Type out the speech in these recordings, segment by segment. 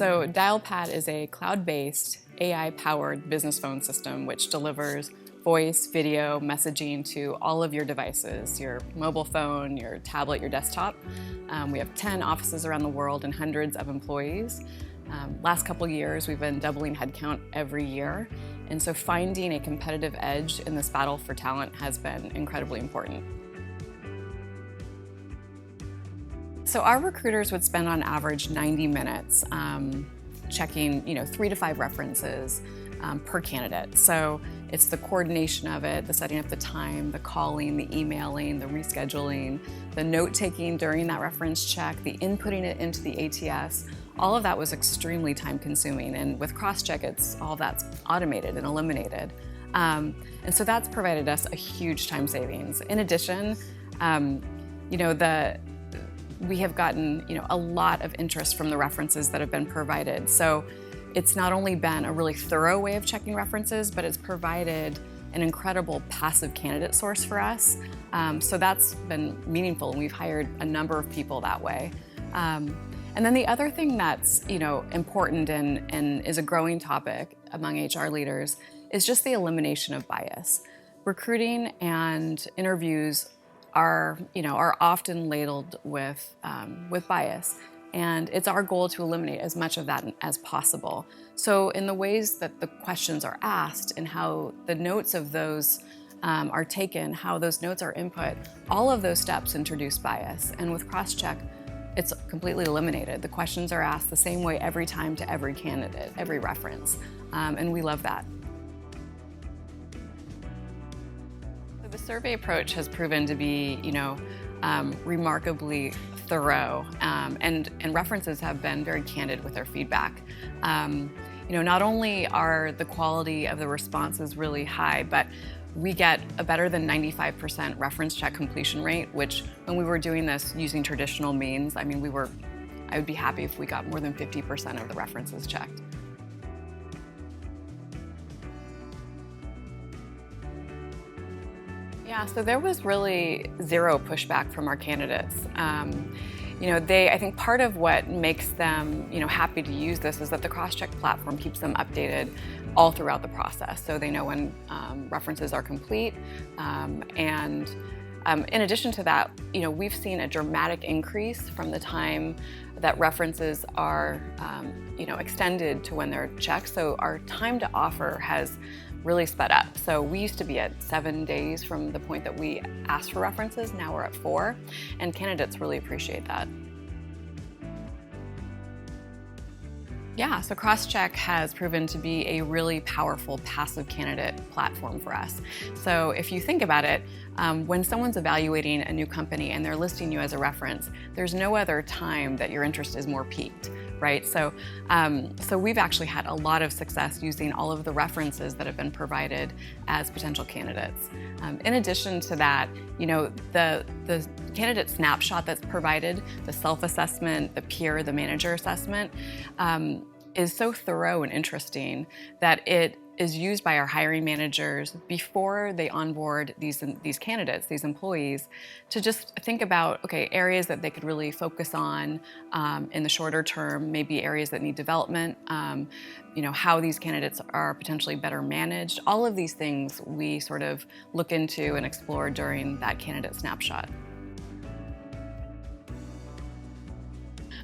So Dialpad is a cloud-based, AI-powered business phone system which delivers voice, video, messaging to all of your devices, your mobile phone, your tablet, your desktop. We have 10 offices around the world and hundreds of employees. Last couple years, we've been doubling headcount every year. And so finding a competitive edge in this battle for talent has been incredibly important. So our recruiters would spend on average 90 minutes checking 3 to 5 references per candidate. So it's the coordination of it, the setting up the time, the calling, the emailing, the rescheduling, the note-taking during that reference check, the inputting it into the ATS. All of that was extremely time-consuming, and with Crosschq, all that's automated and eliminated. And so that's provided us a huge time savings. In addition, we have gotten a lot of interest from the references that have been provided. So it's not only been a really thorough way of checking references, but it's provided an incredible passive candidate source for us. So that's been meaningful, and we've hired a number of people that way. And then the other thing that's important and is a growing topic among HR leaders is just the elimination of bias. Recruiting and interviews are often ladled with bias, and it's our goal to eliminate as much of that as possible. So in the ways that the questions are asked and how the notes of those are taken, how those notes are input, all of those steps introduce bias. And with Crosschq, it's completely eliminated. The questions are asked the same way every time to every candidate, every reference, and we love that. The survey approach has proven to be, remarkably thorough, and references have been very candid with their feedback. Not only are the quality of the responses really high, but we get a better than 95% reference check completion rate, which when we were doing this using traditional means, I would be happy if we got more than 50% of the references checked. Yeah, so there was really zero pushback from our candidates. I think part of what makes them, happy to use this is that the Crosschq platform keeps them updated all throughout the process. So they know when references are complete. In addition to that, we've seen a dramatic increase from the time that references are, extended to when they're checked. So our time to offer has really sped up. So we used to be at 7 days from the point that we asked for references. Now we're at 4, and candidates really appreciate that. Yeah, so Crosschq has proven to be a really powerful passive candidate platform for us. So if you think about it, when someone's evaluating a new company and they're listing you as a reference, there's no other time that your interest is more piqued, right? So we've actually had a lot of success using all of the references that have been provided as potential candidates. In addition to that, the candidate snapshot that's provided, the self-assessment, the peer, the manager assessment, is so thorough and interesting that it is used by our hiring managers before they onboard these candidates, these employees, to just think about, areas that they could really focus on in the shorter term, maybe areas that need development, how these candidates are potentially better managed. All of these things we sort of look into and explore during that candidate snapshot.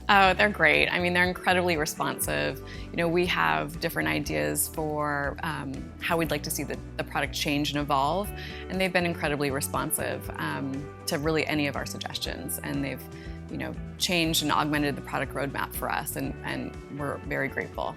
Oh, they're great. They're incredibly responsive. We have different ideas for how we'd like to see the product change and evolve, and they've been incredibly responsive to really any of our suggestions, and they've changed and augmented the product roadmap for us, and we're very grateful.